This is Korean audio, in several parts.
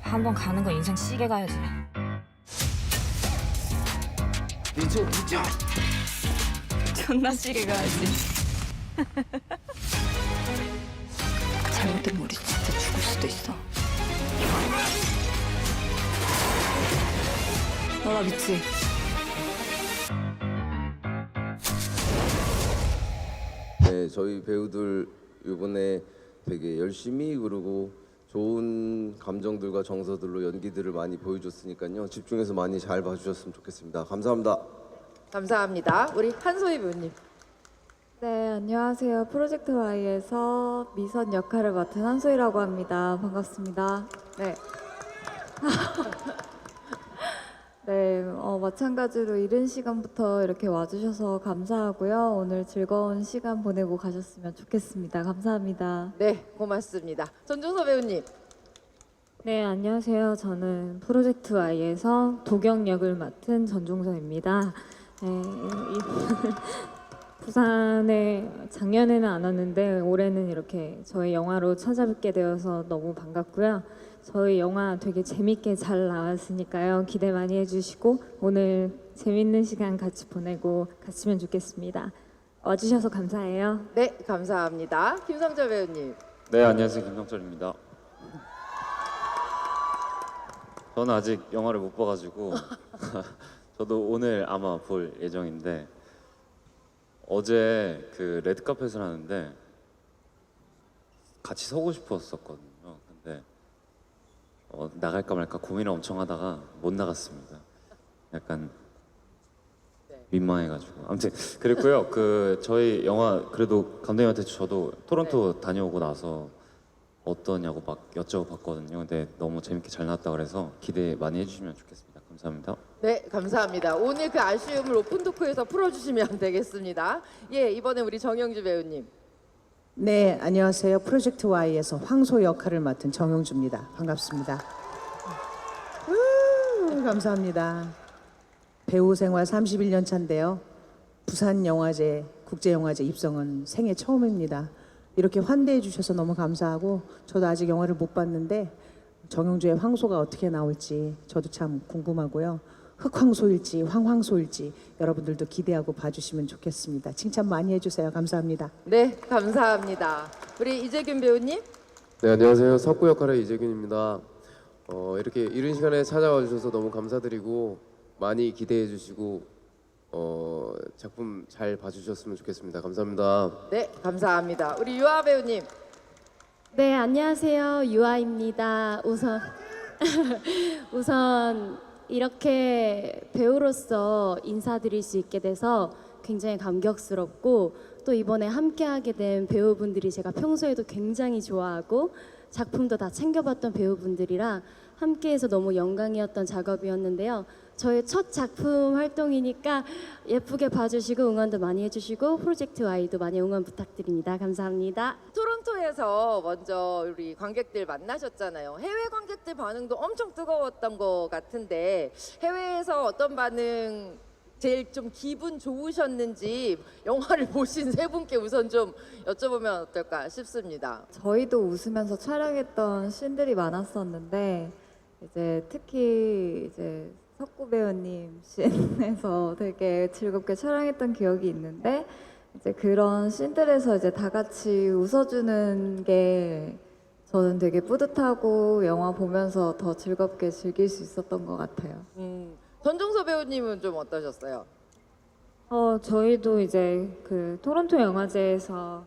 한번 가는 거 인생 시계 가야지. 늦어 늦어. 존나 시계 가야지. 잘못되면 우리 진짜 죽을 수도 있어. 너 나 믿지? 네, 저희 배우들 이번에 되게 열심히 그리고 좋은 감정들과 정서들로 연기들을 많이 보여줬으니까요. 집중해서 많이 잘 봐주셨으면 좋겠습니다. 감사합니다. 감사합니다. 우리 한소희 배우님. 네, 안녕하세요. 프로젝트 Y에서 미선 역할을 맡은 한소희라고 합니다. 반갑습니다. 네. 네, 마찬가지로 이른 시간부터 이렇게 와주셔서 감사하고요. 오늘 즐거운 시간 보내고 가셨으면 좋겠습니다. 감사합니다. 네, 고맙습니다. 전종서 배우님. 네, 안녕하세요. 저는 프로젝트 Y에서 도경 역을 맡은 전종서입니다. 네, 부산에 작년에는 안 왔는데 올해는 이렇게 저희 영화로 찾아뵙게 되어서 너무 반갑고요. 저희 영화 되게 재밌게 잘 나왔으니까요. 기대 많이 해주시고 오늘 재밌는 시간 같이 보내고 갔으면 좋겠습니다. 와주셔서 감사해요. 네, 감사합니다. 김성철 배우님. 네, 안녕하세요. 김성철입니다. 저는 아직 영화를 못 봐가지고 저도 오늘 아마 볼 예정인데 어제 그 레드카펫을 하는데 같이 서고 싶었었거든요. 근데 나갈까 말까 고민을 엄청 하다가 못 나갔습니다. 약간 민망해가지고 아무튼 그랬고요. 그 저희 영화 그래도 감독님한테 저도 토론토 다녀오고 나서 어떠냐고 막 여쭤봤거든요. 근데 너무 재밌게 잘 나왔다 그래서 기대 많이 해주시면 좋겠습니다. 감사합니다. 네, 감사합니다. 오늘 그 아쉬움을 오픈 토크에서 풀어주시면 되겠습니다. 예, 이번에 우리 정영주 배우님. 네, 안녕하세요. 프로젝트 Y에서 황소 역할을 맡은 정용주입니다. 반갑습니다. 감사합니다. 배우 생활 31년 차인데요. 부산 영화제, 국제영화제 입성은 생애 처음입니다. 이렇게 환대해 주셔서 너무 감사하고 저도 아직 영화를 못 봤는데 정용주의 황소가 어떻게 나올지 저도 참 궁금하고요. 흑황소일지 황황소일지 여러분들도 기대하고 봐주시면 좋겠습니다. 칭찬 많이 해주세요. 감사합니다. 네, 감사합니다. 우리 이재균 배우님. 네, 안녕하세요. 석구 역할의 이재균입니다. 이렇게 이른 시간에 찾아와 주셔서 너무 감사드리고 많이 기대해 주시고 작품 잘 봐주셨으면 좋겠습니다. 감사합니다. 네, 감사합니다. 우리 유아 배우님. 네, 안녕하세요. 유아입니다. 우선 이렇게 배우로서 인사드릴 수 있게 돼서 굉장히 감격스럽고 또 이번에 함께하게 된 배우분들이 제가 평소에도 굉장히 좋아하고 작품도 다 챙겨봤던 배우분들이라 함께해서 너무 영광이었던 작업이었는데요. 저의 첫 작품 활동이니까 예쁘게 봐주시고 응원도 많이 해주시고 프로젝트 Y도 많이 응원 부탁드립니다. 감사합니다. 토론토에서 먼저 우리 관객들 만나셨잖아요. 해외 관객들 반응도 엄청 뜨거웠던 것 같은데 해외에서 어떤 반응 제일 좀 기분 좋으셨는지 영화를 보신 세 분께 우선 좀 여쭤보면 어떨까 싶습니다. 저희도 웃으면서 촬영했던 씬들이 많았었는데 이제 특히 이제 석구 배우님 씬에서 되게 즐겁게 촬영했던 기억이 있는데 이제 그런 씬들에서 이제 다 같이 웃어주는 게 저는 되게 뿌듯하고 영화 보면서 더 즐겁게 즐길 수 있었던 것 같아요. 전종서 배우님은 좀 어떠셨어요? 저희도 이제 그 토론토 영화제에서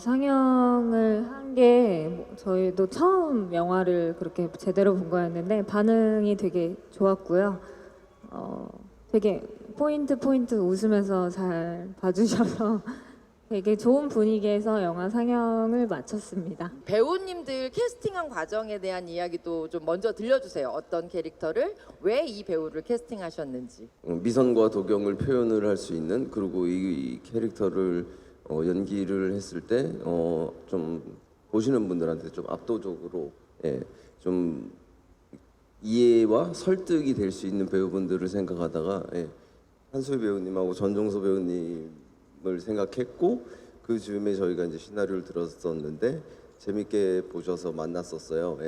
상영을 한 게 저희도 처음 영화를 그렇게 제대로 본 거였는데 반응이 되게 좋았고요. 되게 포인트 웃으면서 잘 봐주셔서 되게 좋은 분위기에서 영화 상영을 마쳤습니다. 배우님들 캐스팅한 과정에 대한 이야기도 좀 먼저 들려주세요. 어떤 캐릭터를 왜 이 배우를 캐스팅하셨는지. 미선과 도경을 표현을 할 수 있는 그리고 이 캐릭터를 연기를 했을 때 좀 보시는 분들한테 좀 압도적으로 좀 이해와 설득이 될 수 있는 배우분들을 생각하다가 한소희 배우님하고 전종서 배우님을 생각했고 그 즈음에 저희가 이제 시나리오를 들었었는데 재밌게 보셔서 만났었어요.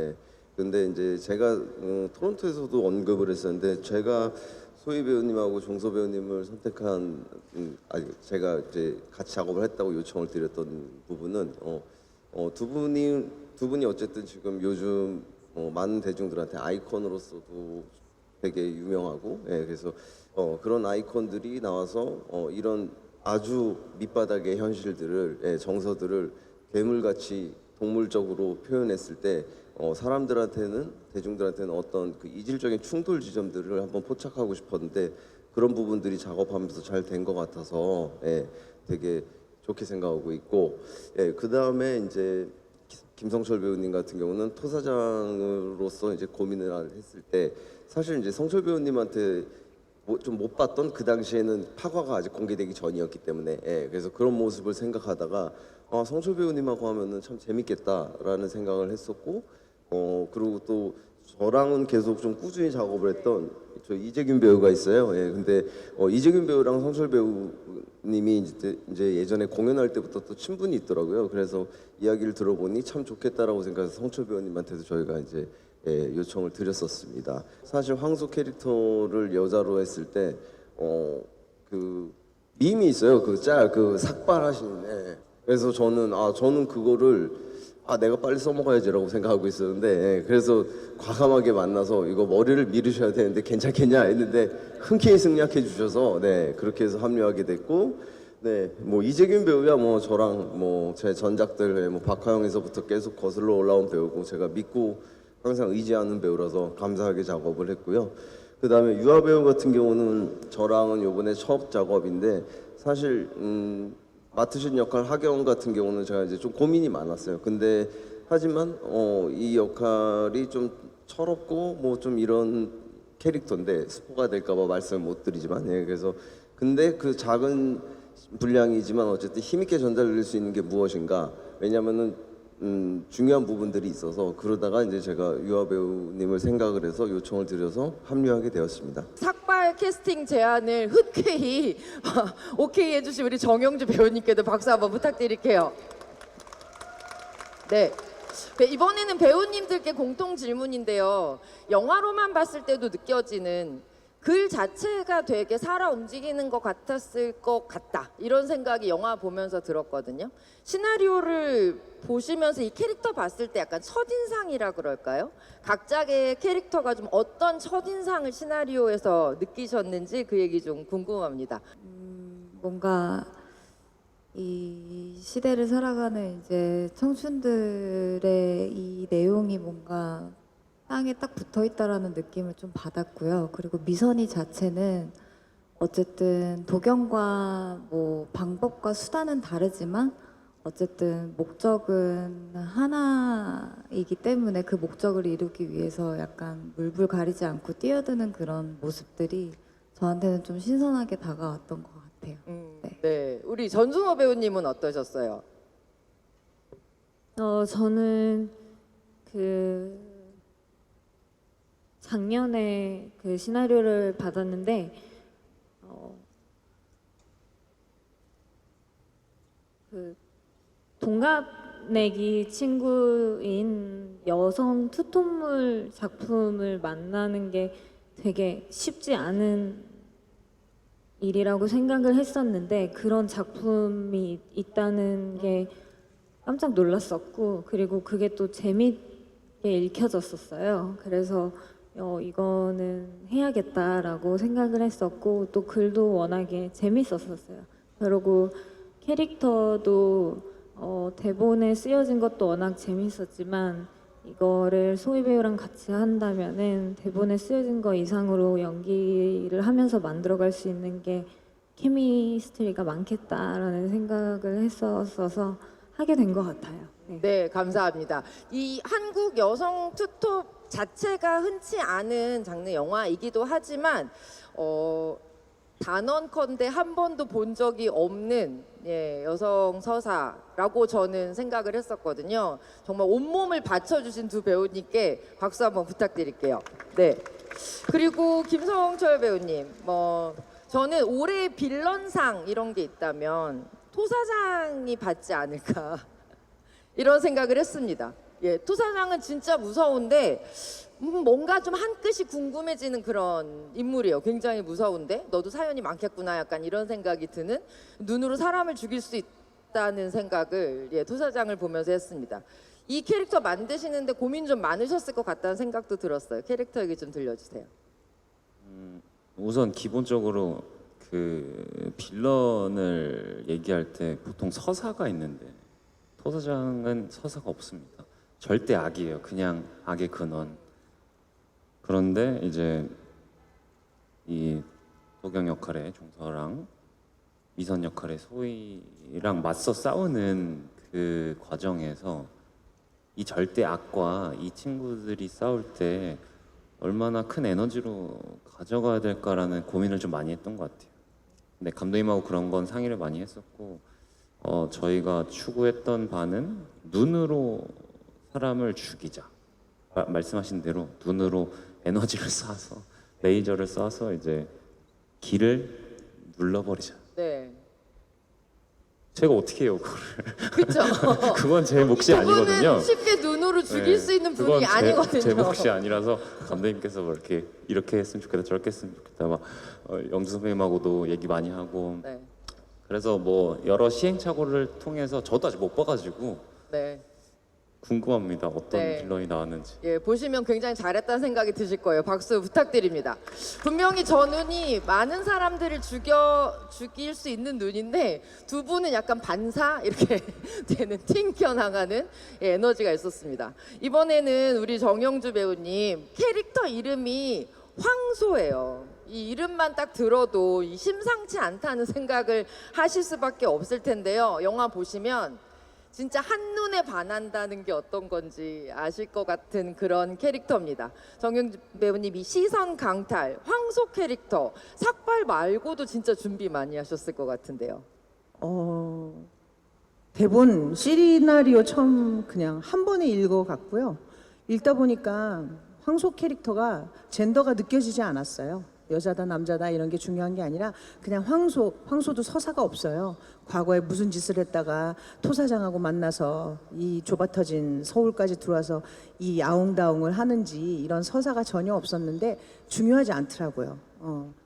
근데 이제 제가 토론토에서도 언급을 했었는데 제가 소희 배우님하고 종서 배우님을 선택한 아니 제가 이제 같이 작업을 했다고 요청을 드렸던 부분은 두 분이 어쨌든 지금 요즘 많은 대중들한테 아이콘으로서도 되게 유명하고 그래서 그런 아이콘들이 나와서 이런 아주 밑바닥의 현실들을 정서들을 괴물같이 동물적으로 표현했을 때 사람들한테는 대중들한테는 어떤 그 이질적인 충돌 지점들을 한번 포착하고 싶었는데 그런 부분들이 작업하면서 잘 된 것 같아서 되게 좋게 생각하고 있고 그 다음에 이제 김성철 배우님 같은 경우는 토사장으로서 이제 고민을 했을 때 사실 이제 성철 배우님한테 좀 못 봤던 그 당시에는 파과가 아직 공개되기 전이었기 때문에 그래서 그런 모습을 생각하다가 성철 배우님하고 하면은 참 재밌겠다라는 생각을 했었고 그리고 또 저랑은 계속 좀 꾸준히 작업을 했던 저 이재균 배우가 있어요. 근데 이재균 배우랑 성철 배우님이 이제 예전에 공연할 때부터 또 친분이 있더라고요. 그래서 이야기를 들어보니 참 좋겠다라고 생각해서 성철 배우님한테도 저희가 이제 요청을 드렸었습니다. 사실 황소 캐릭터를 여자로 했을 때 그 밈이 있어요. 그 삭발하시는 그래서 저는 그거를 내가 빨리 써먹어야지라고 생각하고 있었는데 그래서 과감하게 만나서 이거 머리를 미루셔야 되는데 괜찮겠냐 했는데 흔쾌히 승낙해 주셔서 그렇게 해서 합류하게 됐고 뭐 이재균 배우야 뭐 저랑 뭐 제 전작들 뭐 박하영에서부터 계속 거슬러 올라온 배우고 제가 믿고 항상 의지하는 배우라서 감사하게 작업을 했고요. 그 다음에 유아 배우 같은 경우는 저랑은 요번에 첫 작업인데 사실 맡으신 역할 하경 같은 경우는 제가 이제 좀 고민이 많았어요. 근데 하지만 이 역할이 좀 철없고 뭐 좀 이런 캐릭터인데 스포가 될까봐 말씀을 못 드리지만 그래서 근데 그 작은 분량이지만 어쨌든 힘있게 전달될 수 있는 게 무엇인가 왜냐면은 중요한 부분들이 있어서 그러다가 이제 제가 유아 배우님을 생각을 해서 요청을 드려서 합류하게 되었습니다. 삭발 캐스팅 제안을 흔쾌히 오케이 해주신 우리 정영주 배우님께도 박수 한번 부탁드릴게요. 네. 이번에는 배우님들께 공통 질문인데요. 영화로만 봤을 때도 느껴지는 글 자체가 되게 살아 움직이는 것 같았을 것 같다 이런 생각이 영화 보면서 들었거든요. 시나리오를 보시면서 이 캐릭터 봤을 때 약간 첫인상이라 그럴까요? 각자의 캐릭터가 좀 어떤 첫인상을 시나리오에서 느끼셨는지 그 얘기 좀 궁금합니다. 뭔가 이 시대를 살아가는 이제 청춘들의 이 내용이 뭔가 땅에 딱 붙어 있다라는 느낌을 좀 받았고요. 그리고 미선이 자체는 어쨌든 도경과 뭐 방법과 수단은 다르지만 어쨌든 목적은 하나이기 때문에 그 목적을 이루기 위해서 약간 물불 가리지 않고 뛰어드는 그런 모습들이 저한테는 좀 신선하게 다가왔던 것 같아요. 네, 우리 전준호 배우님은 어떠셨어요? 저는 작년에 그 시나리오를 받았는데 그 동갑내기 친구인 여성 투톤물 작품을 만나는 게 되게 쉽지 않은 일이라고 생각을 했었는데 그런 작품이 있다는 게 깜짝 놀랐었고 그리고 그게 또 재밌게 읽혀졌었어요. 그래서 이거는 해야겠다라고 생각을 했었고 또 글도 워낙에 재밌었었어요. 그리고 캐릭터도 대본에 쓰여진 것도 워낙 재밌었지만 이거를 소희 배우랑 같이 한다면은 대본에 쓰여진 거 이상으로 연기를 하면서 만들어갈 수 있는 게 케미스트리가 많겠다라는 생각을 했었어서 하게 된 것 같아요. 네, 감사합니다. 이 한국 여성 투톱 자체가 흔치 않은 장르 영화이기도 하지만 단언컨대 한 번도 본 적이 없는 여성 서사라고 저는 생각을 했었거든요. 정말 온몸을 바쳐주신 두 배우님께 박수 한번 부탁드릴게요. 네. 그리고 김성철 배우님, 저는 올해의 빌런상 이런 게 있다면 토사장이 받지 않을까 이런 생각을 했습니다. 예, 토사장은 진짜 무서운데 뭔가 좀 한 끗이 궁금해지는 그런 인물이에요. 굉장히 무서운데 너도 사연이 많겠구나 약간 이런 생각이 드는 눈으로 사람을 죽일 수 있다는 생각을 예, 토사장을 보면서 했습니다. 이 캐릭터 만드시는데 고민 좀 많으셨을 것 같다는 생각도 들었어요. 캐릭터 얘기 좀 들려주세요. 우선 기본적으로 그 빌런을 얘기할 때 보통 서사가 있는데 토사장은 서사가 없습니다. 절대 악이에요. 그냥 악의 근원. 그런데 이제 이 도경 역할의 종서랑 미선 역할의 소희랑 맞서 싸우는 그 과정에서 이 절대 악과 이 친구들이 싸울 때 얼마나 큰 에너지로 가져가야 될까라는 고민을 좀 많이 했던 것 같아요. 근데 감독님하고 그런 건 상의를 많이 했었고 저희가 추구했던 바는 눈으로 사람을 죽이자. 말씀하신 대로 눈으로 에너지를 쏴서 레이저를 쏴서 이제 길을 눌러버리자. 네. 제가 어떻게 해요 그거를? 그렇죠. 그건 제 몫이 아니거든요. 쉽게 눈으로 죽일 네, 수 있는 분이 그건 아니거든요. 제 몫이 아니라서 감독님께서 뭐 이렇게 했으면 좋겠다 저렇게 했으면 좋겠다 막 영주 선배님하고도 얘기 많이 하고 네. 그래서 뭐 여러 시행착오를 통해서 저도 아직 못 봐가지고 네. 궁금합니다 어떤 네. 빌런이 나왔는지. 예, 보시면 굉장히 잘했다는 생각이 드실 거예요. 박수 부탁드립니다. 분명히 저 눈이 많은 사람들을 죽일 수 있는 눈인데 두 분은 약간 반사 이렇게 되는 튕겨나가는 예, 에너지가 있었습니다. 이번에는 우리 정영주 배우님 캐릭터 이름이 황소예요. 이 이름만 딱 들어도 이 심상치 않다는 생각을 하실 수밖에 없을 텐데요. 영화 보시면 진짜 한눈에 반한다는 게 어떤 건지 아실 것 같은 그런 캐릭터입니다. 정영주 배우님이 시선 강탈, 황소 캐릭터, 삭발 말고도 진짜 준비 많이 하셨을 것 같은데요. 대본 시나리오 처음 그냥 한 번에 읽어갔고요. 읽다 보니까 황소 캐릭터가 젠더가 느껴지지 않았어요. 여자다 남자다 이런 게 중요한 게 아니라 그냥 황소도 서사가 없어요. 과거에 무슨 짓을 했다가 토사장하고 만나서 이 좁아터진 서울까지 들어와서 이 아웅다웅을 하는지 이런 서사가 전혀 없었는데 중요하지 않더라고요.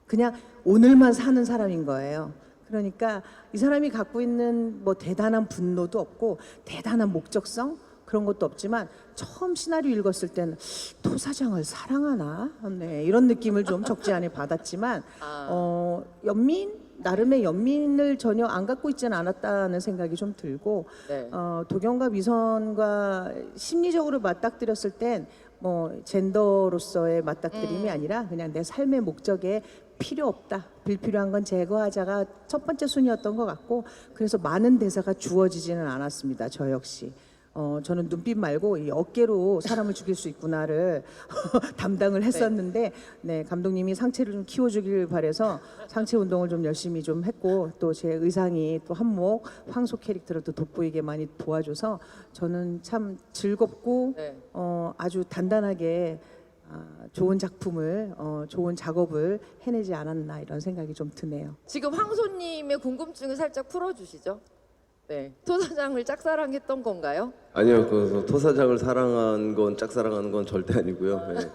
그냥 오늘만 사는 사람인 거예요. 그러니까 이 사람이 갖고 있는 뭐 대단한 분노도 없고 대단한 목적성 그런 것도 없지만 처음 시나리오 읽었을 때는 토사장을 사랑하나? 네, 이런 느낌을 좀 적지 않게 받았지만 나름의 연민을 전혀 안 갖고 있지는 않았다는 생각이 좀 들고 네. 도경과 미선과 심리적으로 맞닥뜨렸을 땐 뭐 젠더로서의 맞닥뜨림이 아니라 그냥 내 삶의 목적에 필요 없다. 불필요한 건 제거하자가 첫 번째 순위였던 것 같고 그래서 많은 대사가 주어지지는 않았습니다. 저 역시. 저는 눈빛 말고 이 어깨로 사람을 죽일 수 있구나를 담당을 했었는데 네, 감독님이 상체를 좀 키워주길 바래서 상체 운동을 좀 열심히 좀 했고 또 제 의상이 또 한몫 황소 캐릭터를 또 돋보이게 많이 도와줘서 저는 참 즐겁고 네. 아주 단단하게 좋은 작품을 좋은 작업을 해내지 않았나 이런 생각이 좀 드네요. 지금 황소님의 궁금증을 살짝 풀어주시죠. 네, 토사장을 짝사랑했던 건가요? 아니요, 그 토사장을 사랑한 건 짝사랑하는 건 절대 아니고요. 예.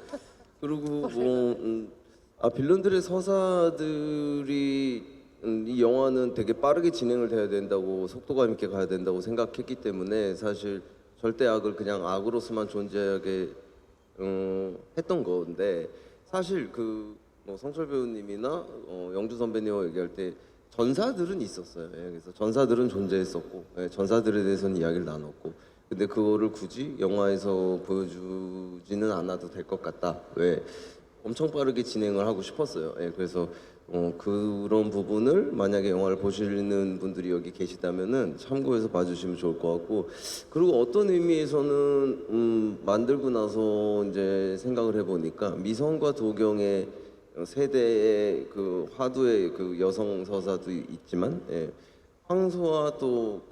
그리고 뭐 빌런들의 서사들이 이 영화는 되게 빠르게 진행을 돼야 된다고 속도감 있게 가야 된다고 생각했기 때문에 사실 절대 악을 그냥 악으로서만 존재하게 했던 건데 사실 뭐 성철 배우님이나 영주 선배님과 얘기할 때. 전사들은 있었어요. 예, 그래서 전사들은 존재했었고 예, 전사들에 대해서는 이야기를 나눴고 근데 그거를 굳이 영화에서 보여주지는 않아도 될 것 같다. 왜 엄청 빠르게 진행을 하고 싶었어요. 예, 그래서 그런 부분을 만약에 영화를 보시는 분들이 여기 계시다면은 참고해서 봐주시면 좋을 것 같고 그리고 어떤 의미에서는 만들고 나서 이제 생각을 해보니까 미선과 도경의 세대의 그 화두의 그 여성 서사도 있지만 황소와 또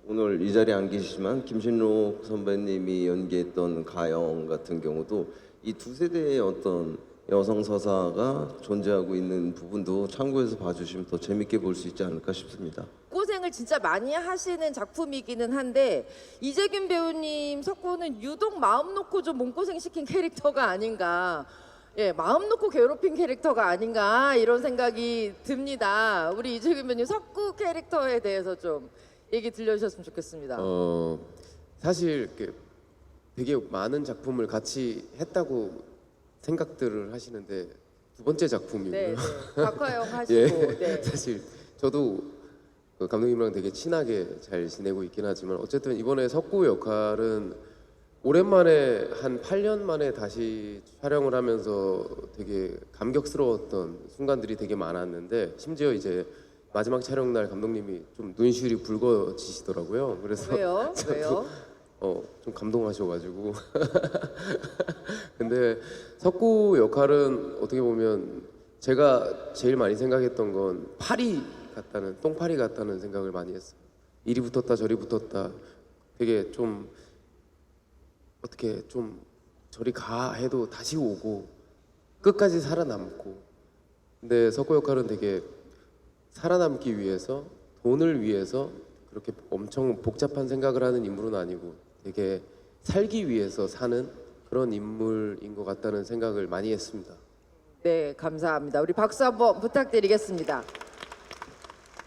오늘 이 자리에 안 계시지만 김신록 선배님이 연기했던 가영 같은 경우도 이 두 세대의 어떤 여성 서사가 존재하고 있는 부분도 참고해서 봐주시면 더 재밌게 볼 수 있지 않을까 싶습니다. 고생을 생각을 진짜 많이 하시는 작품이기는 한데 이재균 배우님 석고는 유독 마음 놓고 좀 몸고생 시킨 캐릭터가 아닌가. 예, 마음 놓고 괴롭힌 캐릭터가 아닌가 이런 생각이 듭니다. 우리 이재균 배우님 석구 캐릭터에 대해서 좀 얘기 들려주셨으면 좋겠습니다. 사실 이렇게 되게 많은 작품을 같이 했다고 생각들을 하시는데 두 번째 작품이고요. 네, 네. 박화영 하시고 예, 네. 사실 저도 그 감독님이랑 되게 친하게 잘 지내고 있긴 하지만 어쨌든 이번에 석구 역할은 오랜만에 한 8년 만에 다시 촬영을 하면서 되게 감격스러웠던 순간들이 되게 많았는데 심지어 이제 마지막 촬영 날 감독님이 좀 눈시울이 붉어지시더라고요. 그래서 왜요? 저도 왜요? 좀 감동하셔가지고 근데 석구 역할은 어떻게 보면 제가 제일 많이 생각했던 건 파리 같다는 똥파리 같다는 생각을 많이 했어요. 이리 붙었다 저리 붙었다 되게 좀 어떻게 좀 저리 가 해도 다시 오고 끝까지 살아남고 근데 석구 역할은 되게 살아남기 위해서 돈을 위해서 그렇게 엄청 복잡한 생각을 하는 인물은 아니고 되게 살기 위해서 사는 그런 인물인 것 같다는 생각을 많이 했습니다. 네, 감사합니다. 우리 박수 한번 부탁드리겠습니다.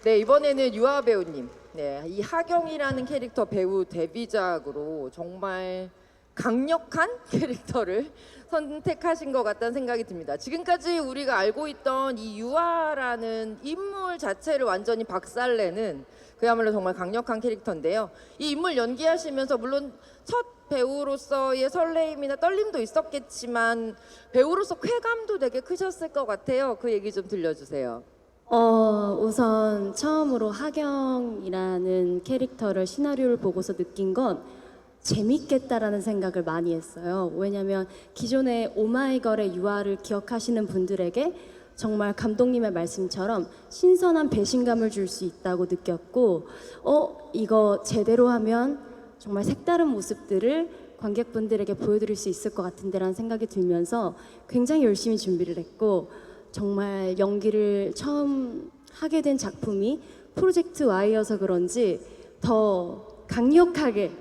네, 이번에는 유아 배우님. 네, 이 하경이라는 캐릭터 배우 데뷔작으로 정말 강력한 캐릭터를 선택하신 것 같다는 생각이 듭니다. 지금까지 우리가 알고 있던 이 유아라는 인물 자체를 완전히 박살내는 그야말로 정말 강력한 캐릭터인데요. 이 인물 연기하시면서 물론 첫 배우로서의 설레임이나 떨림도 있었겠지만 배우로서 쾌감도 되게 크셨을 것 같아요. 그 얘기 좀 들려주세요. 우선 처음으로 하경이라는 캐릭터를 시나리오를 보고서 느낀 건 재밌겠다라는 생각을 많이 했어요. 왜냐하면 기존의 오마이걸의 유아를 기억하시는 분들에게 정말 감독님의 말씀처럼 신선한 배신감을 줄 수 있다고 느꼈고 이거 제대로 하면 정말 색다른 모습들을 관객분들에게 보여드릴 수 있을 것 같은데라는 생각이 들면서 굉장히 열심히 준비를 했고 정말 연기를 처음 하게 된 작품이 프로젝트 Y여서 그런지 더 강력하게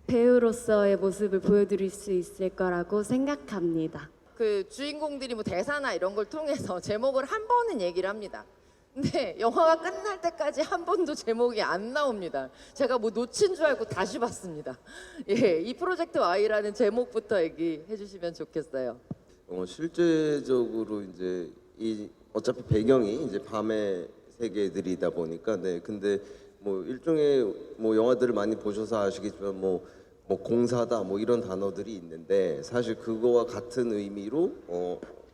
배우로서의 모습을 보여드릴 수 있을 거라고 생각합니다. 그 주인공들이 뭐 대사나 이런 걸 통해서 제목을 한 번은 얘기를 합니다. 근데 영화가 끝날 때까지 한 번도 제목이 안 나옵니다. 제가 뭐 놓친 줄 알고 다시 봤습니다. 예, 이 프로젝트 Y라는 제목부터 얘기해 주시면 좋겠어요. 실제적으로 이제 이 어차피 배경이 이제 밤의 세계들이다 보니까 네 근데 뭐 일종의 뭐 영화들을 많이 보셔서 아시겠지만 뭐 공사다 뭐 이런 단어들이 있는데 사실 그거와 같은 의미로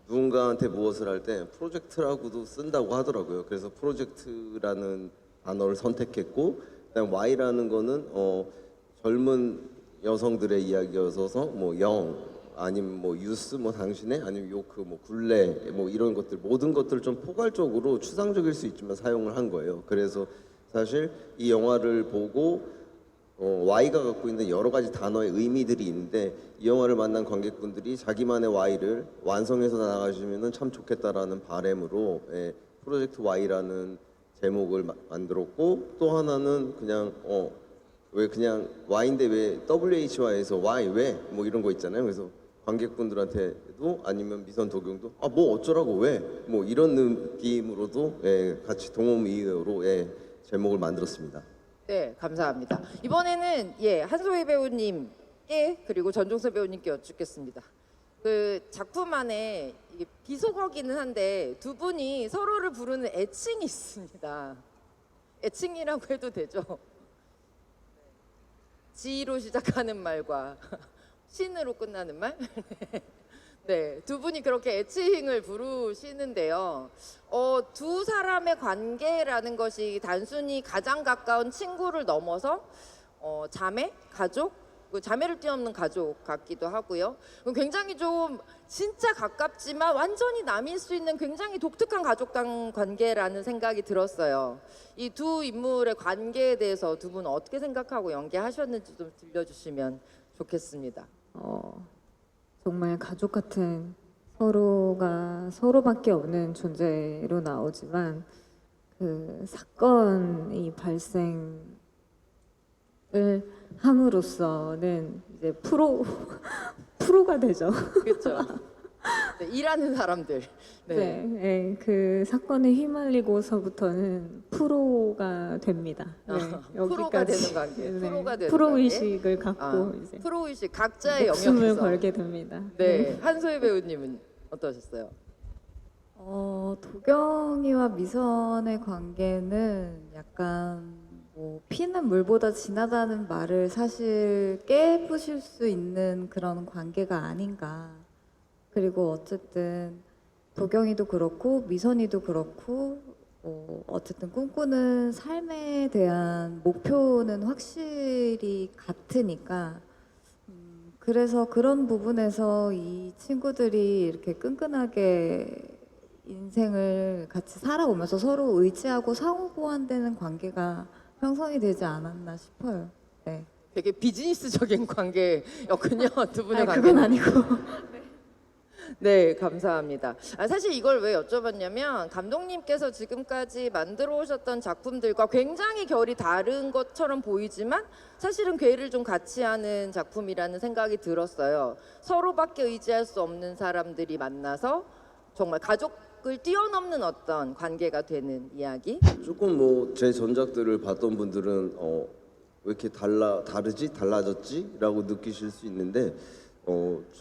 누군가한테 무엇을 할 때 프로젝트라고도 쓴다고 하더라고요. 그래서 프로젝트라는 단어를 선택했고 그다음 Y라는 거는 젊은 여성들의 이야기여서 뭐 영 아니면 뭐 유스 뭐 당신의 아니면 요크 뭐 굴레 뭐 이런 것들 모든 것들을 좀 포괄적으로 추상적일 수 있지만 사용을 한 거예요. 그래서 사실 이 영화를 보고 Y가 갖고 있는 여러 가지 단어의 의미들이 있는데 이 영화를 만난 관객분들이 자기만의 Y를 완성해서 나가시면 참 좋겠다라는 바람으로 프로젝트 Y라는 제목을 만들었고 또 하나는 그냥 왜 그냥 Y인데 왜 WHY에서 Y 왜 뭐 이런 거 있잖아요. 그래서 관객분들한테도 아니면 미선 도경도 뭐 어쩌라고 왜 뭐 이런 느낌으로도 같이 동호미어로 제목을 만들었습니다. 네, 감사합니다. 이번에는 한소희 배우님께 그리고 전종서 배우님께 여쭙겠습니다. 그 작품 안에 이게 비속어기는 한데 두 분이 서로를 부르는 애칭이 있습니다. 애칭이라고 해도 되죠? 지로 시작하는 말과 신으로 끝나는 말? 네, 두 분이 그렇게 애칭을 부르시는데요. 두 사람의 관계라는 것이 단순히 가장 가까운 친구를 넘어서 자매, 가족, 자매를 뛰어넘는 가족 같기도 하고요. 굉장히 좀 진짜 가깝지만 완전히 남일 수 있는 굉장히 독특한 가족 간 관계라는 생각이 들었어요. 이 두 인물의 관계에 대해서 두 분 어떻게 생각하고 연기하셨는지 좀 들려주시면 좋겠습니다. 정말 가족 같은 서로가 서로밖에 없는 존재로 나오지만 그 사건이 발생을 함으로써는 이제 프로가 되죠. 그렇죠. 네, 일하는 사람들. 네. 네, 네, 그 사건에 휘말리고서부터는 프로가 됩니다. 네, 프로가 되는 관계. 네, 프로가 되는 프로 관계. 의식을 갖고 아, 이제 프로 의식 각자의 목숨을 영역에서. 걸게 됩니다. 네, 한소희 배우님은 어떠셨어요? 도경이와 미선의 관계는 약간 뭐 피는 물보다 진하다는 말을 사실 깨부실 수 있는 그런 관계가 아닌가. 그리고 어쨌든 도경이도 그렇고 미선이도 그렇고 어쨌든 꿈꾸는 삶에 대한 목표는 확실히 같으니까 그래서 그런 부분에서 이 친구들이 이렇게 끈끈하게 인생을 같이 살아오면서 서로 의지하고 상호 보완되는 관계가 형성이 되지 않았나 싶어요. 네. 되게 비즈니스적인 관계였군요. 두 분의 아니, 관계. 그건 아니고. 네, 감사합니다. 사실 이걸 왜 여쭤봤냐면 감독님께서 지금까지 만들어 오셨던 작품들과 굉장히 결이 다른 것처럼 보이지만 사실은 괴를 좀 같이 하는 작품이라는 생각이 들었어요. 서로밖에 의지할 수 없는 사람들이 만나서 정말 가족을 뛰어넘는 어떤 관계가 되는 이야기. 조금 뭐 제 전작들을 봤던 분들은 왜 이렇게 다르지 달라졌지라고 느끼실 수 있는데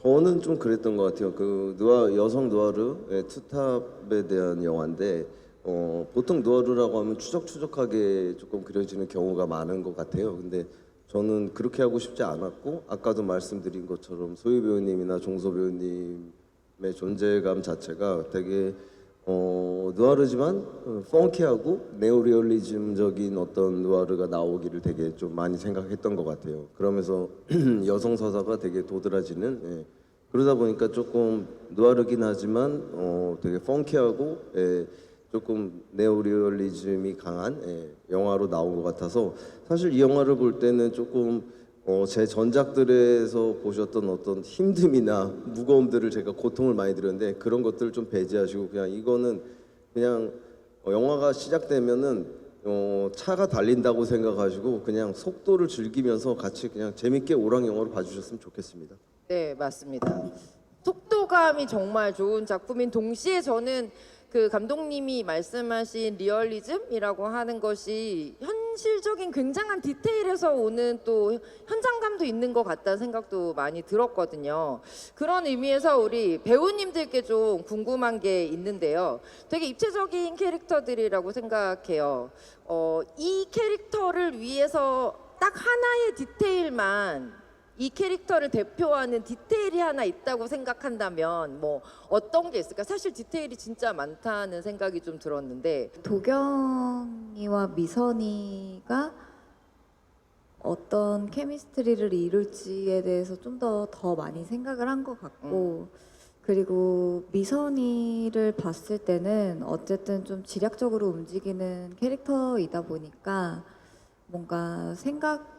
저는 좀 그랬던 것 같아요. 그 여성 누아르의 투탑에 대한 영화인데 보통 누아르라고 하면 추적추적하게 조금 그려지는 경우가 많은 것 같아요. 근데 저는 그렇게 하고 싶지 않았고 아까도 말씀드린 것처럼 소희 배우님이나 종서 배우님의 존재감 자체가 되게 누아르지만 펑키하고 네오리얼리즘적인 어떤 누아르가 나오기를 되게 좀 많이 생각했던 것 같아요. 그러면서 여성 서사가 되게 도드라지는 그러다 보니까 조금 누아르긴 하지만 되게 펑키하고 조금 네오리얼리즘이 강한 영화로 나온 것 같아서 사실 이 영화를 볼 때는 조금 제 전작들에서 보셨던 어떤 힘듦이나 무거움들을 제가 고통을 많이 들었는데 그런 것들을 좀 배제하시고 그냥 이거는 그냥 영화가 시작되면은 차가 달린다고 생각하시고 그냥 속도를 즐기면서 같이 그냥 재밌게 오락 영화로 봐주셨으면 좋겠습니다. 네, 맞습니다. 속도감이 정말 좋은 작품인 동시에 저는 그 감독님이 말씀하신 리얼리즘이라고 하는 것이 현실적인 굉장한 디테일에서 오는 또 현장감도 있는 것 같다는 생각도 많이 들었거든요. 그런 의미에서 우리 배우님들께 좀 궁금한 게 있는데요. 되게 입체적인 캐릭터들이라고 생각해요. 이 캐릭터를 위해서 딱 하나의 디테일만 이 캐릭터를 대표하는 디테일이 하나 있다고 생각한다면 뭐 어떤 게 있을까? 사실 디테일이 진짜 많다는 생각이 좀 들었는데 도경이와 미선이가 어떤 케미스트리를 이룰지에 대해서 좀 더 많이 생각을 한 것 같고 그리고 미선이를 봤을 때는 어쨌든 좀 지략적으로 움직이는 캐릭터이다 보니까 뭔가 생각을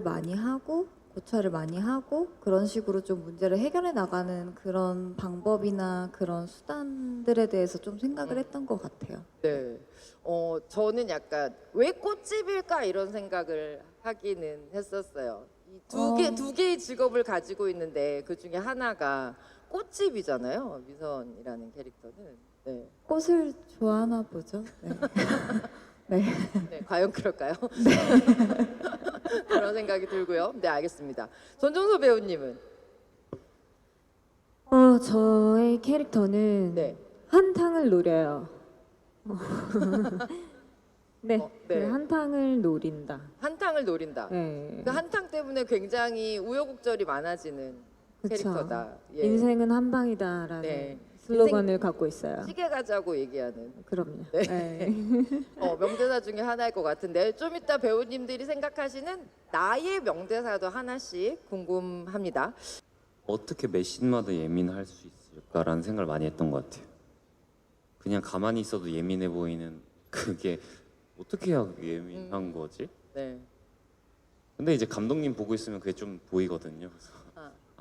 많이 하고 고찰을 많이 하고 그런 식으로 좀 문제를 해결해 나가는 그런 방법이나 그런 수단들에 대해서 좀 생각을 했던 것 같아요. 네. 저는 약간 왜 꽃집일까 이런 생각을 하기는 했었어요. 이 두 개의 직업을 가지고 있는데 그 중에 하나가 꽃집이잖아요. 미선이라는 캐릭터는. 네. 꽃을 좋아하나 보죠. 네. 네. 네, 과연 그럴까요? 그런 생각이 들고요. 네, 알겠습니다. 전종서 배우님은 저의 캐릭터는 네. 한탕을 노려요. 네, 네. 그 한탕을 노린다. 한탕을 노린다. 네. 그 한탕 때문에 굉장히 우여곡절이 많아지는 그쵸. 캐릭터다. 예. 인생은 한 방이다라는 네. 슬로건을 갖고 있어요. 시계 가자고 얘기하는 그럼요. 네. 네. 명대사 중에 하나일 것 같은데 좀 이따 배우님들이 생각하시는 나의 명대사도 하나씩 궁금합니다. 어떻게 매 씬마다 예민할 수 있을까라는 생각을 많이 했던 것 같아요. 그냥 가만히 있어도 예민해 보이는 그게 어떻게 해야 예민한 거지? 네. 근데 이제 감독님 보고 있으면 그게 좀 보이거든요. 그래서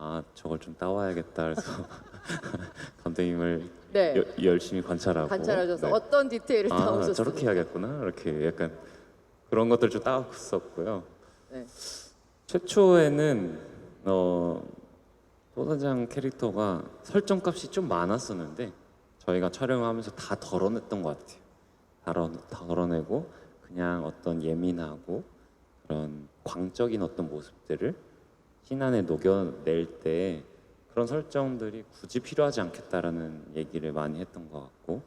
아 저걸 좀 따와야겠다 그래서 감독님을 네. 열심히 관찰하고 관찰하셔서 네. 어떤 디테일을 아 따오셨어요? 저렇게 해야겠구나 이렇게 약간 그런 것들 좀 따왔었고요. 네. 최초에는 소사장 캐릭터가 설정값이 좀 많았었는데 저희가 촬영하면서 다 덜어냈던 것 같아요. 다 덜어내고 그냥 어떤 예민하고 그런 광적인 어떤 모습들을 씬 안에 녹여낼 때 그런 설정들이 굳이 필요하지 않겠다라는 얘기를 많이 했던 것 같고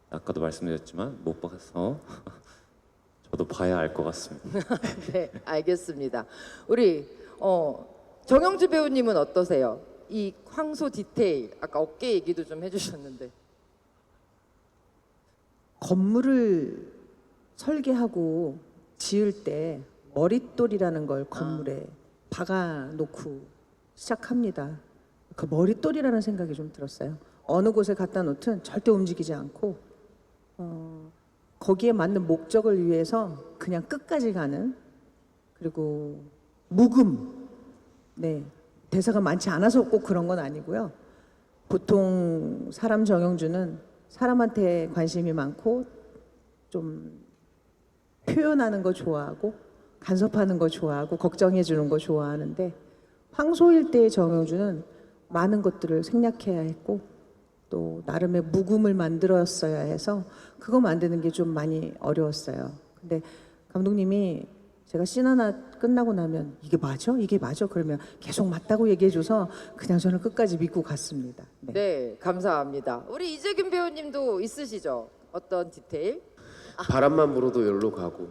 아까도 말씀드렸지만 못 봐서 저도 봐야 알 것 같습니다. 네, 알겠습니다. 우리 정영주 배우님은 어떠세요? 이 황소 디테일 아까 어깨 얘기도 좀 해주셨는데. 건물을 설계하고 지을 때 머릿돌이라는 걸 건물에 박아 놓고 시작합니다. 그 머릿돌이라는 생각이 좀 들었어요. 어느 곳에 갖다 놓든 절대 움직이지 않고 거기에 맞는 목적을 위해서 그냥 끝까지 가는, 그리고 묵음. 네, 대사가 많지 않아서 꼭 그런 건 아니고요. 보통 사람 정영주는 사람한테 관심이 많고 좀 표현하는 거 좋아하고 간섭하는 거 좋아하고 걱정해 주는 거 좋아하는데, 황소일 때의 정영주는 많은 것들을 생략해야 했고 또 나름의 묵음을 만들었어야 해서 그거 만드는 게 좀 많이 어려웠어요. 근데 감독님이 제가 씬 하나 끝나고 나면 이게 맞아? 이게 맞아? 그러면 계속 맞다고 얘기해줘서 그냥 저는 끝까지 믿고 갔습니다. 네. 네, 감사합니다. 우리 이재균 배우님도 있으시죠? 어떤 디테일? 바람만 불어도 여기로 가고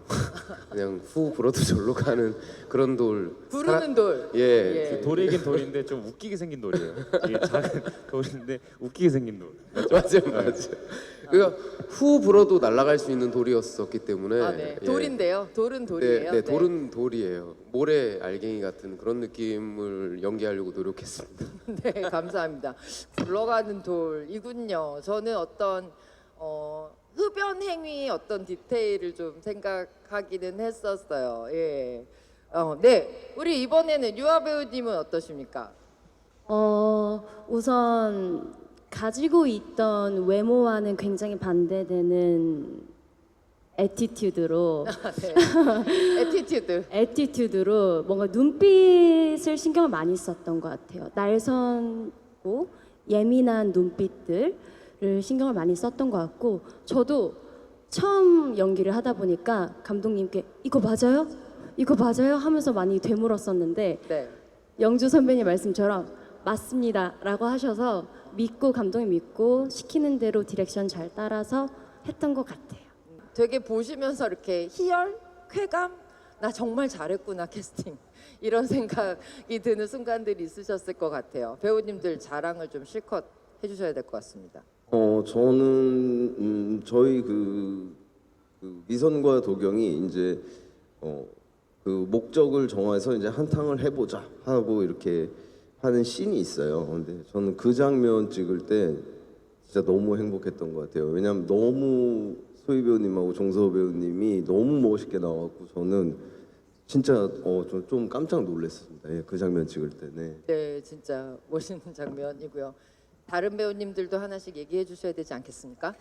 그냥 후 불어도 절로 가는 그런 돌. 부르는 돌. 예. 돌이긴 돌인데 좀 웃기게 생긴 돌이에요. 이게 작은 돌인데 웃기게 생긴 돌. 맞아요. 그러니까 후 불어도 날아갈 수 있는 돌이었었기 때문에. 아, 네. 예. 돌인데요. 돌은 돌이에요. 네, 돌은 돌이에요. 모래 알갱이 같은 그런 느낌을 연기하려고 노력했습니다. 네, 감사합니다. 굴러가는 돌이군요. 저는 어떤 흡연 행위 어떤 디테일을 좀 생각하기는 했었어요. 예. 네, 우리 이번에는 유아 배우님은 어떠십니까? 우선 가지고 있던 외모와는 굉장히 반대되는 애티튜드로 에티튜드. 애티튜드로 뭔가 눈빛을 신경을 많이 썼던 것 같아요. 날선고 예민한 눈빛들을 신경을 많이 썼던 것 같고, 저도 처음 연기를 하다 보니까 감독님께 이거 맞아요? 이거 맞아요? 하면서 많이 되물었었는데 네. 영주 선배님 말씀처럼 맞습니다 라고 하셔서 믿고, 감독님 믿고 시키는 대로 디렉션 잘 따라서 했던 것 같아요. 되게 보시면서 이렇게 희열, 쾌감, 나 정말 잘했구나 캐스팅 이런 생각이 드는 순간들이 있으셨을 것 같아요. 배우님들 자랑을 좀 실컷 해주셔야 될 것 같습니다. 저는 저희 그 미선과 도경이 이제 그 목적을 정해서 이제 한탕을 해보자 하고 이렇게 하는 씬이 있어요. 근데 저는 그 장면 찍을 때 진짜 너무 행복했던 것 같아요. 왜냐하면 너무 소희 배우님하고 정서호 배우님이 너무 멋있게 나왔고 저는 진짜 좀 깜짝 놀랐습니다. 예, 그 장면 찍을 때. 네. 네, 진짜 멋있는 장면이고요. 다른 배우님들도 하나씩 얘기해 주셔야 되지 않겠습니까?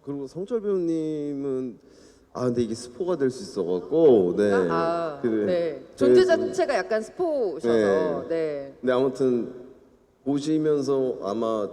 그리고 성철 배우님은 근데 이게 스포가 될 수 있어갖고 네. 네. 존재 자체가 약간 스포셔서 네. 근데 아무튼 보시면서 아마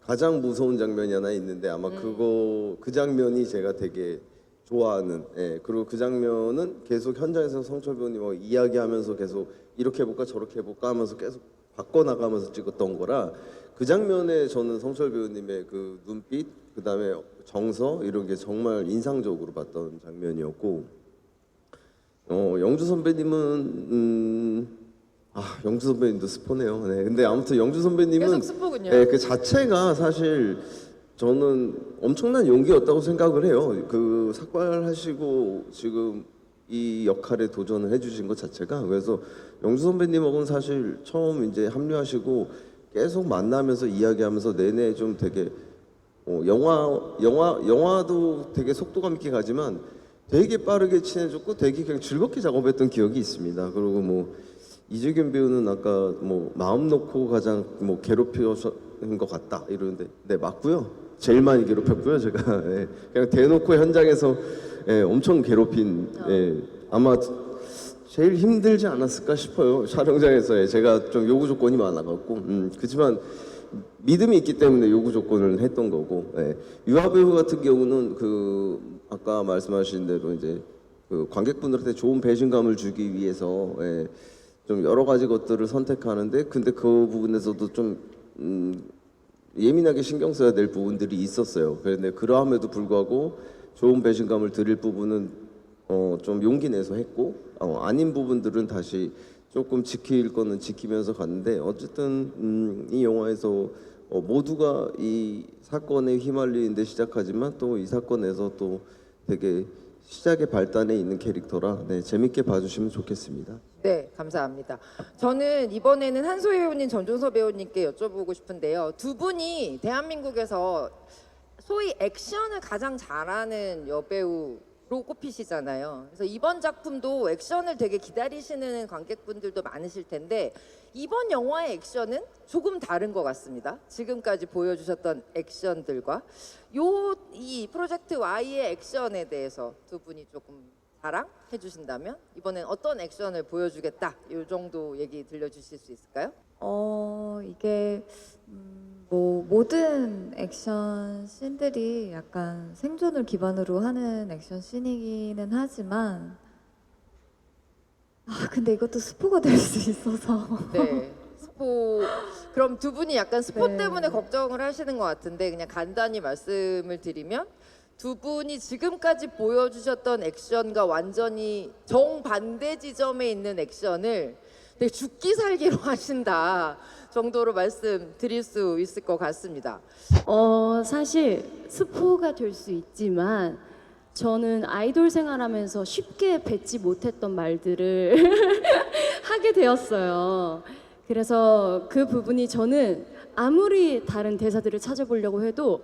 가장 무서운 장면이 하나 있는데 아마 그 장면이 제가 되게 좋아하는. 예. 그리고 그 장면은 계속 현장에서 성철 배우님하고 이야기하면서 계속 이렇게 해볼까 저렇게 해볼까 하면서 계속 바꿔나가면서 찍었던 거라 그 장면에 저는 성철 배우님의 그 눈빛, 그 다음에 정서 이런 게 정말 인상적으로 봤던 장면이었고, 영주 선배님은 영주 선배님도 스포네요. 네, 근데 아무튼 영주 선배님은 계속 스포군요. 네, 그 자체가 사실 저는 엄청난 용기였다고 생각을 해요. 그 삭발하시고 지금 이 역할에 도전을 해주신 것 자체가. 그래서 영주 선배님하고는 사실 처음 이제 합류하시고 계속 만나면서 이야기하면서 내내 좀 되게 영화도 되게 속도감 있게 가지만 되게 빠르게 친해졌고 되게 그냥 즐겁게 작업했던 기억이 있습니다. 그리고 뭐 이재균 배우는 아까 뭐 마음 놓고 가장 뭐 괴롭히신 것 같다 이러는데 네 맞고요. 제일 많이 괴롭혔고요 제가. 예, 그냥 대놓고 현장에서 예, 엄청 괴롭힌 예, 아마 제일 힘들지 않았을까 싶어요 촬영장에서. 예, 제가 좀 요구 조건이 많아갖고 그렇지만 믿음이 있기 때문에 요구 조건을 했던 거고. 예. 유아 배우 같은 경우는 그 아까 말씀하신 대로 이제 그 관객분들한테 좋은 배신감을 주기 위해서 예, 좀 여러 가지 것들을 선택하는데 근데 그 부분에서도 좀 예민하게 신경 써야 될 부분들이 있었어요. 그런데 그러함에도 불구하고 좋은 배신감을 드릴 부분은 좀 용기 내서 했고 아닌 부분들은 다시 조금 지킬 거는 지키면서 갔는데 어쨌든 이 영화에서 모두가 이 사건에 휘말리는데 시작하지만 또 이 사건에서 또 되게 시작의 발단에 있는 캐릭터라 네, 재밌게 봐주시면 좋겠습니다. 네, 감사합니다. 저는 이번에는 한소희 배우님, 전종서 배우님께 여쭤보고 싶은데요. 두 분이 대한민국에서 소위 액션을 가장 잘하는 여배우로 꼽히시잖아요. 그래서 이번 작품도 액션을 되게 기다리시는 관객분들도 많으실 텐데 이번 영화의 액션은 조금 다른 것 같습니다. 지금까지 보여주셨던 액션들과 이 프로젝트 Y의 액션에 대해서 두 분이 조금 자랑해 주신다면 이번엔 어떤 액션을 보여주겠다 이 정도 얘기 들려주실 수 있을까요? 이게 뭐 모든 액션 씬들이 약간 생존을 기반으로 하는 액션 씬이기는 하지만 근데 이것도 스포가 될 수 있어서 네. 스포. 그럼 두 분이 약간 스포 네. 때문에 걱정을 하시는 것 같은데 그냥 간단히 말씀을 드리면 두 분이 지금까지 보여주셨던 액션과 완전히 정반대 지점에 있는 액션을 되게 죽기 살기로 하신다 정도로 말씀드릴 수 있을 것 같습니다. 사실 스포가 될 수 있지만 저는 아이돌 생활하면서 쉽게 뱉지 못했던 말들을 하게 되었어요. 그래서 그 부분이 저는 아무리 다른 대사들을 찾아보려고 해도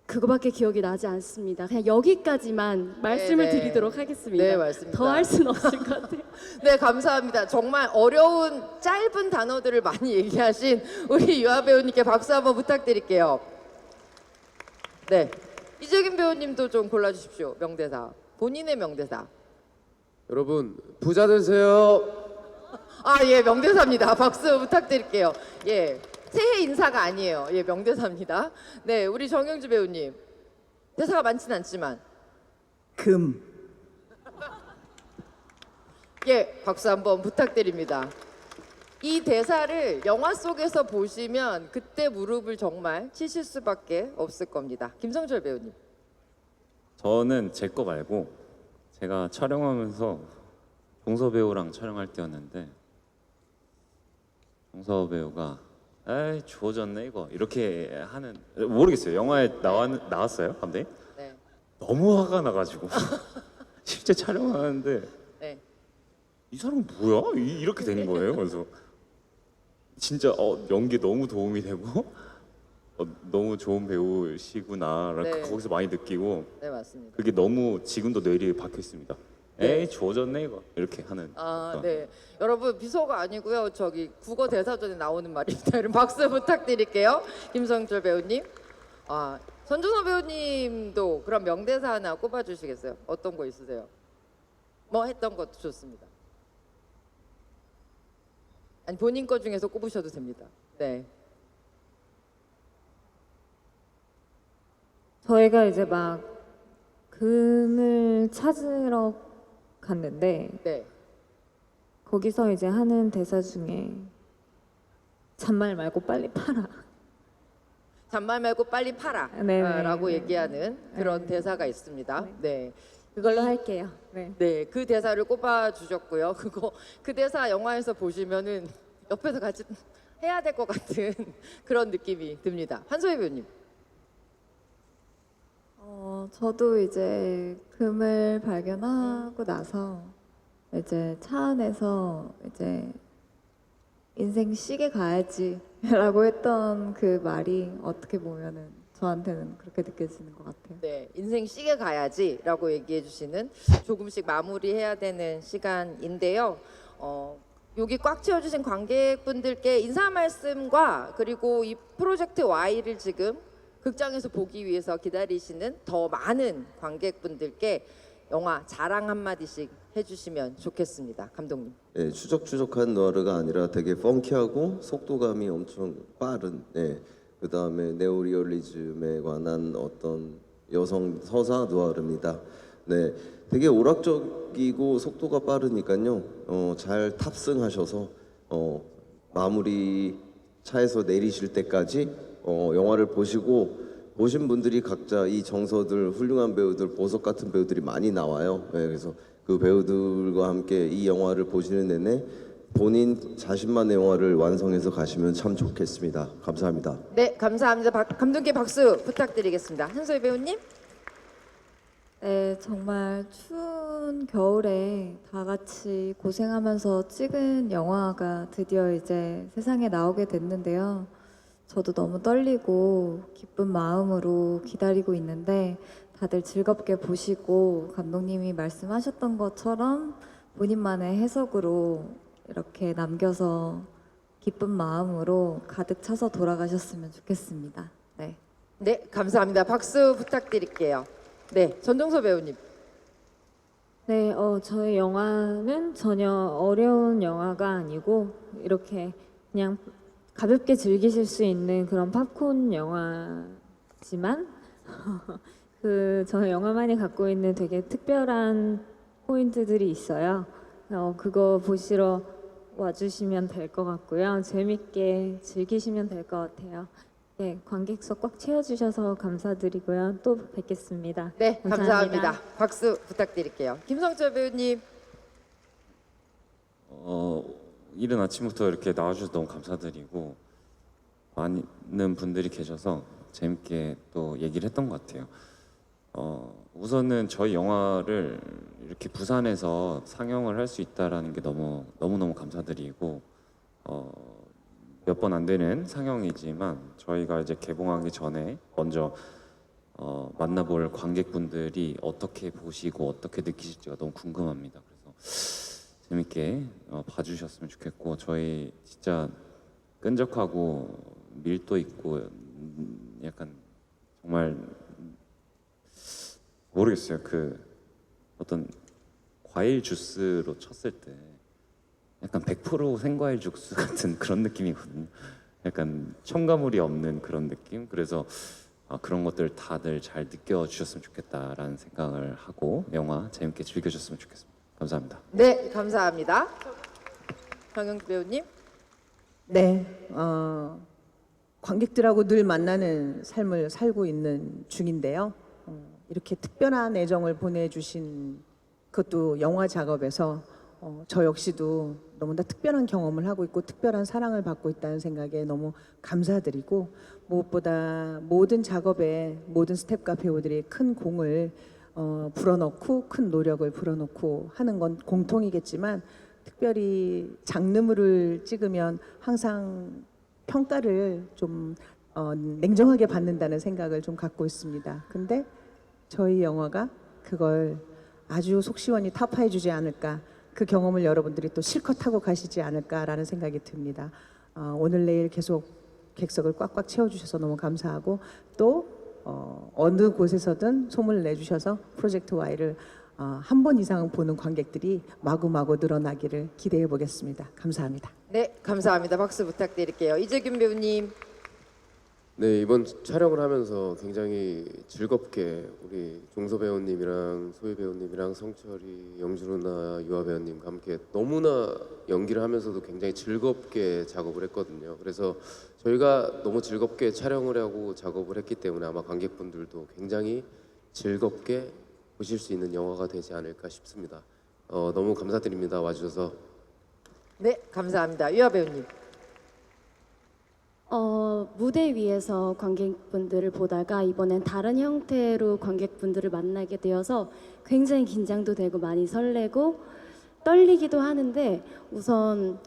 그거밖에 기억이 나지 않습니다. 그냥 여기까지만 말씀을 네. 드리도록 하겠습니다. 네, 맞습니다. 더 할 수는 없을 것 같아요. 네, 감사합니다. 정말 어려운 짧은 단어들을 많이 얘기하신 우리 유아 배우님께 박수 한번 부탁드릴게요. 네, 이재균 배우님도 좀 골라주십시오. 명대사. 본인의 명대사. 여러분 부자 되세요. 예, 명대사입니다. 박수 부탁드릴게요. 예, 새해 인사가 아니에요. 예, 명대사입니다. 네, 우리 정영주 배우님. 대사가 많진 않지만. 금. 예, 박수 한번 부탁드립니다. 이 대사를 영화 속에서 보시면 그때 무릎을 정말 치실 수밖에 없을 겁니다. 김성철 배우님. 저는 제 거 말고 제가 촬영하면서 종서 배우랑 촬영할 때였는데 종서 배우가 에이 주어졌네 이거 이렇게 하는 모르겠어요. 영화에 나왔어요 감독님? 네. 너무 화가 나가지고 실제 촬영하는데 네. 이 사람은 뭐야? 이렇게 되는 거예요. 그래서 진짜 연기 너무 도움이 되고 너무 좋은 배우시구나 네. 거기서 많이 느끼고 네, 맞습니다. 그게 너무 지금도 뇌리에 박혀 있습니다. 에이 주어졌네 이거 이렇게 하는. 네. 여러분 비서가 아니고요. 저기 국어 대사전에 나오는 말입니다. 여러분 박수 부탁드릴게요. 김성철 배우님. 전준호 배우님도 그럼 명대사 하나 꼽아주시겠어요? 어떤 거 있으세요? 뭐 했던 것도 좋습니다. 아니 본인 거 중에서 꼽으셔도 됩니다. 네. 저희가 이제 막 금을 찾으러 갔는데 네. 거기서 이제 하는 대사 중에 잔말 말고 빨리 팔아. 잔말 말고 빨리 팔아 네네. 라고 얘기하는 그런 네. 대사가 있습니다. 네. 그걸로 할게요. 네. 네, 그 대사를 꼽아 주셨고요. 그 대사 영화에서 보시면은 옆에서 같이 해야 될 것 같은 그런 느낌이 듭니다. 한소희 배우님. 저도 이제 금을 발견하고 나서 이제 차 안에서 이제 인생 시계 가야지라고 했던 그 말이 어떻게 보면은 저한테는 그렇게 느껴지는 것 같아요. 네, 인생 시계 가야지라고 얘기해 주시는 조금씩 마무리해야 되는 시간인데요. 여기 꽉 채워주신 관객분들께 인사 말씀과 그리고 이 프로젝트 Y를 지금 극장에서 보기 위해서 기다리시는 더 많은 관객분들께 영화 자랑 한마디씩 해주시면 좋겠습니다. 감독님. 예, 추적추적한 누아르가 아니라 되게 펑키하고 속도감이 엄청 빠른, 예, 그 다음에 네오리얼리즘에 관한 어떤 여성 서사 누아르입니다. 네, 되게 오락적이고 속도가 빠르니까요. 잘 탑승하셔서 마무리 차에서 내리실 때까지 영화를 보시고 보신 분들이 각자 이 정서들 훌륭한 배우들 보석 같은 배우들이 많이 나와요. 네, 그래서 그 배우들과 함께 이 영화를 보시는 내내 본인 자신만의 영화를 완성해서 가시면 참 좋겠습니다. 감사합니다. 네, 감사합니다. 감독님 박수 부탁드리겠습니다. 한소희 배우님. 네, 정말 추운 겨울에 다 같이 고생하면서 찍은 영화가 드디어 이제 세상에 나오게 됐는데요. 저도 너무 떨리고 기쁜 마음으로 기다리고 있는데 다들 즐겁게 보시고 감독님이 말씀하셨던 것처럼 본인만의 해석으로 이렇게 남겨서 기쁜 마음으로 가득 차서 돌아가셨으면 좋겠습니다. 네. 네, 감사합니다. 박수 부탁드릴게요. 네, 전종서 배우님. 네, 저희 영화는 전혀 어려운 영화가 아니고 이렇게 그냥 가볍게 즐기실 수 있는 그런 팝콘 영화지만 저희 영화만이 갖고 있는 되게 특별한 포인트들이 있어요. 그거 보시러 와주시면 될 것 같고요. 재밌게 즐기시면 될 것 같아요. 네, 관객석 꽉 채워주셔서 감사드리고요. 또 뵙겠습니다. 네, 감사합니다. 감사합니다. 박수 부탁드릴게요. 김성철 배우님. 이른 아침부터 이렇게 나와주셔서 너무 감사드리고 많은 분들이 계셔서 재밌게 또 얘기를 했던 것 같아요. 우선은 저희 영화를 이렇게 부산에서 상영을 할 수 있다라는 게 너무너무 감사드리고 몇 번 안 되는 상영이지만 저희가 이제 개봉하기 전에 먼저 만나볼 관객분들이 어떻게 보시고 어떻게 느끼실지가 너무 궁금합니다. 그래서 재밌게 봐주셨으면 좋겠고 저희 진짜 끈적하고 밀도 있고 약간 정말 모르겠어요. 그 어떤 과일 주스로 쳤을 때 약간 100% 생과일 주스 같은 그런 느낌이거든요. 약간 첨가물이 없는 그런 느낌. 그래서 그런 것들 다들 잘 느껴주셨으면 좋겠다라는 생각을 하고 영화 재밌게 즐겨주셨으면 좋겠습니다. 감사합니다. 네, 감사합니다. 정영주 배우님. 네, 관객들하고 늘 만나는 삶을 살고 있는 중인데요. 이렇게 특별한 애정을 보내주신 그것도 영화 작업에서 저 역시도 너무나 특별한 경험을 하고 있고 특별한 사랑을 받고 있다는 생각에 너무 감사드리고 무엇보다 모든 작업에 모든 스태프과 배우들이 큰 공을 불어넣고 큰 노력을 불어넣고 하는 건 공통이겠지만 특별히 장르물을 찍으면 항상 평가를 좀 냉정하게 받는다는 생각을 좀 갖고 있습니다. 근데 저희 영화가 그걸 아주 속 시원히 타파해 주지 않을까, 그 경험을 여러분들이 또 실컷 하고 가시지 않을까라는 생각이 듭니다. 오늘 내일 계속 객석을 꽉꽉 채워주셔서 너무 감사하고 또 어느 곳에서든 소문을 내주셔서 프로젝트 Y를 한 번 이상은 보는 관객들이 마구마구 늘어나기를 기대해 보겠습니다. 감사합니다. 네, 감사합니다. 박수 부탁드릴게요. 이재균 배우님. 네, 이번 촬영을 하면서 굉장히 즐겁게 우리 종서 배우님이랑 소희 배우님이랑 성철이, 영주 누나, 유아 배우님과 함께 너무나 연기를 하면서도 굉장히 즐겁게 작업을 했거든요. 그래서 저희가 너무 즐겁게 촬영을 하고 작업을 했기 때문에 아마 관객분들도 굉장히 즐겁게 보실 수 있는 영화가 되지 않을까 싶습니다. 너무 감사드립니다. 와주셔서. 네, 감사합니다. 유아 배우님. 무대 위에서 관객분들을 보다가 이번엔 다른 형태로 관객분들을 만나게 되어서 굉장히 긴장도 되고 많이 설레고 떨리기도 하는데 우선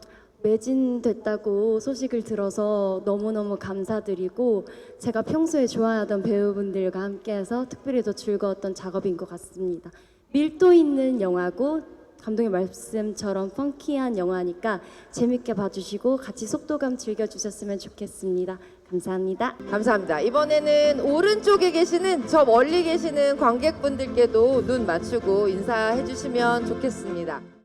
매진됐다고 소식을 들어서 너무너무 감사드리고 제가 평소에 좋아하던 배우분들과 함께해서 특별히 더 즐거웠던 작업인 것 같습니다. 밀도 있는 영화고 감독의 말씀처럼 펑키한 영화니까 재밌게 봐주시고 같이 속도감 즐겨주셨으면 좋겠습니다. 감사합니다. 감사합니다. 이번에는 오른쪽에 계시는 저 멀리 계시는 관객분들께도 눈 맞추고 인사해 주시면 좋겠습니다.